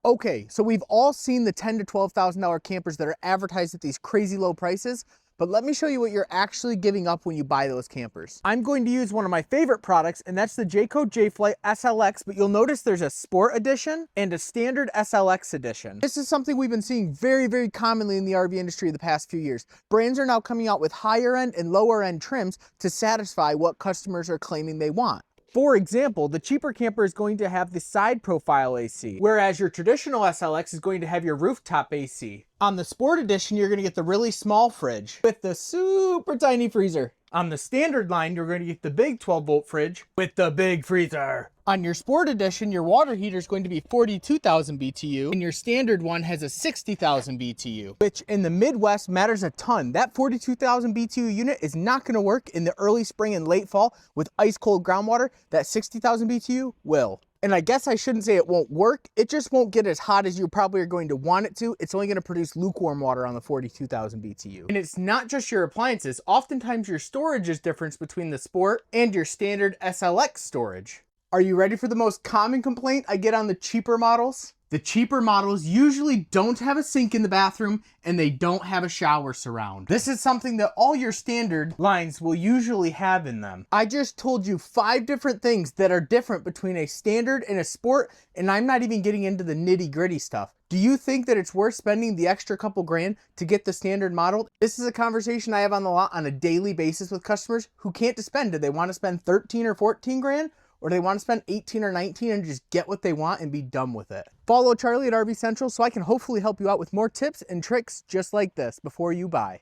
Okay, so we've all seen the $10,000 to $12,000 campers that are advertised at these crazy low prices, but let me show you what you're actually giving up when you buy those campers. I'm going to use one of my favorite products, and that's the Jayco Jay-Fly SLX, but you'll notice there's a Sport Edition and a Standard SLX Edition. This is something we've been seeing very commonly in the RV industry the past few years. Brands are now coming out with higher end and lower end trims to satisfy what customers are claiming they want. For example, the cheaper camper is going to have the side profile AC, whereas your traditional SLX is going to have your rooftop AC. On the Sport Edition, you're going to get the really small fridge with the super tiny freezer. On the standard line, you're going to get the big 12-volt fridge with the big freezer. On your Sport Edition, your water heater is going to be 42,000 BTU, and your standard one has a 60,000 BTU, which in the Midwest matters a ton. That 42,000 BTU unit is not going to work in the early spring and late fall with ice cold groundwater. That 60,000 BTU will. And I guess I shouldn't say it won't work, it just won't get as hot as you probably are going to want it to. It's only going to produce lukewarm water on the 42,000 BTU. And it's not just your appliances, oftentimes your storage is different between the Sport and your standard SLX storage. Are you ready for the most common complaint I get on the cheaper models? The cheaper models usually don't have a sink in the bathroom and they don't have a shower surround. This is something that all your standard lines will usually have in them. I just told you 5 different things that are different between a standard and a Sport, and I'm not even getting into the nitty-gritty stuff. Do you think that it's worth spending the extra couple grand to get the standard model? This is a conversation I have on the lot on a daily basis with customers who can't spend. Do they want to spend 13 or 14 grand? Or they want to spend 18 or 19 and just get what they want and be done with it? Follow Charlie at RV Central so I can hopefully help you out with more tips and tricks just like this before you buy.